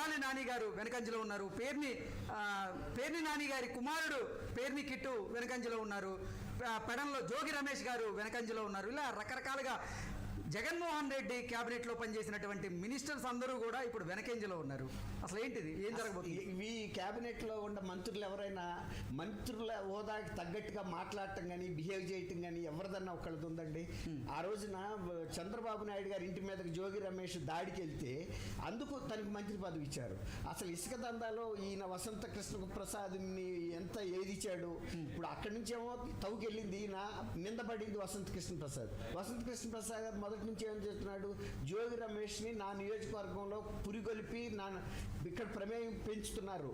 కొడాలి నాని గారు వెనకంజలో ఉన్నారు, పేర్ని నాని గారి కుమారుడు పేర్ని కిట్టు వెనకంజలో ఉన్నారు, పెడంలో జోగి రమేష్ గారు వెనకంజలో ఉన్నారు. ఇలా రకరకాలుగా జగన్మోహన్ రెడ్డి క్యాబినెట్లో పనిచేసినటువంటి మినిస్టర్స్ అందరూ కూడా ఇప్పుడు వెనకంజలో ఉన్నారు. అసలు ఏంటిది, ఏం జరగబోతుంది? ఈ క్యాబినెట్లో ఉన్న మంత్రులు ఎవరైనా మంత్రుల హోదాకి తగ్గట్టుగా మాట్లాడటం కానీ బిహేవ్ చేయటం కానీ ఎవరిదన్నా ఒకళ్ళది ఉందండి. ఆ రోజున చంద్రబాబు నాయుడు గారి ఇంటి మీదకి జోగి రమేష్ దాడికి వెళ్తే అందుకు తనకి మంత్రి పదవి ఇచ్చారు. అసలు ఇసుక దందాలో ఈయన వసంత కృష్ణ ప్రసాద్ని ఎంత ఏదిచ్చాడు. ఇప్పుడు అక్కడి నుంచేమో తవ్వుకెళ్ళింది ఈయన, నిందపడింది వసంత కృష్ణ ప్రసాద్ గారు మొదటి నుంచి ఏం చేస్తున్నాడు, జోగి రమేష్ని నా నియోజకవర్గంలో పురిగొలిపి ఇక్కడ ప్రమేయం పెంచుతున్నారు,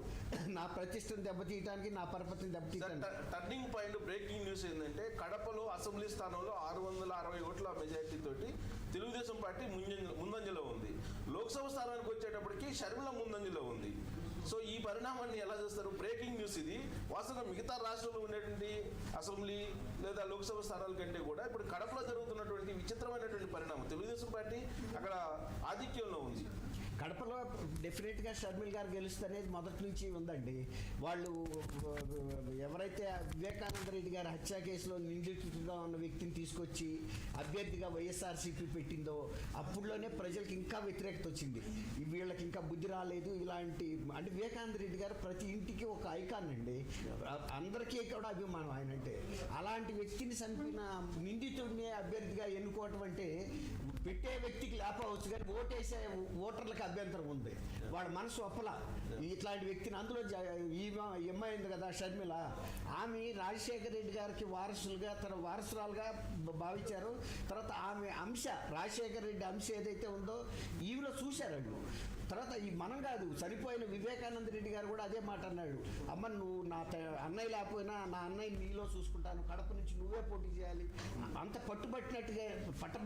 నా ప్రతిష్టను దెబ్బతీయడానికి, నా పరపతిని దెబ్బతీయడానికి. టర్నింగ్ పాయింట్ బ్రేకింగ్ న్యూస్ ఏంటంటే కడపలో అసెంబ్లీ స్థానంలో 660 ఓట్ల మెజారిటీ తోటి తెలుగుదేశం పార్టీ ముందంజలో ఉంది. లోక్సభ స్థానానికి వచ్చేటప్పటికి షర్మిల ముందంజలో ఉంది. సో ఈ పరిణామాన్ని ఎలా చేస్తారు? బ్రేకింగ్ న్యూస్ ఇది. వాస్తవంగా మిగతా రాష్ట్రంలో ఉండేటువంటి అసెంబ్లీ లేదా లోక్సభ స్థానాల కంటే కూడా ఇప్పుడు కడపలో జరుగుతున్నటువంటి విచిత్రమైనటువంటి పరిణామం, తెలుగుదేశం పార్టీ అక్కడ ఆధిక్యంలో ఉంది. కడపలో డెఫినెట్గా షర్మిల్ గారు గెలుస్తనేది మొదటి నుంచి ఉందండి. వాళ్ళు ఎవరైతే వివేకానంద రెడ్డి గారి హత్య కేసులో నిందితుడిగా ఉన్న వ్యక్తిని తీసుకొచ్చి అభ్యర్థిగా వైఎస్ఆర్సీపీ పెట్టిందో అప్పుడులోనే ప్రజలకు ఇంకా వ్యతిరేకత వచ్చింది. వీళ్ళకి ఇంకా బుద్ధి రాలేదు. ఇలాంటి అంటే వివేకానంద రెడ్డి గారు ప్రతి ఇంటికి ఒక ఐకాన్ అండి, అందరికీ కూడా అభిమానం ఆయన అంటే. అలాంటి వ్యక్తిని చంపిన నిందితుడిని అభ్యర్థిగా ఎన్నుకోవటం అంటే పెట్టే వ్యక్తికి లేపవచ్చు, కానీ ఓటేసే ఓటర్లకు అభ్యంతరం ఉంది. వాడు మనసు ఒప్పల ఇట్లాంటి వ్యక్తిని. అందులో ఈ అమ్మాయి ఉంది కదా షర్మిల, ఆమె రాజశేఖర రెడ్డి గారికి వారసురాలుగా భావించారు. తర్వాత ఆమె అంశ, రాజశేఖర రెడ్డి అంశ ఏదైతే ఉందో ఈవిలో చూశారండి. తర్వాత ఈ మనం కాదు, చనిపోయిన వివేకానంద రెడ్డి గారు కూడా అదే మాట అన్నాడు, అమ్మ నువ్వు నా అన్నయ్య లేకపోయినా నా అన్నయ్య నీలో చూసుకుంటాను, కడప నుంచి నువ్వే పోటీ చేయాలి, అంత పట్టుబట్టినట్టుగా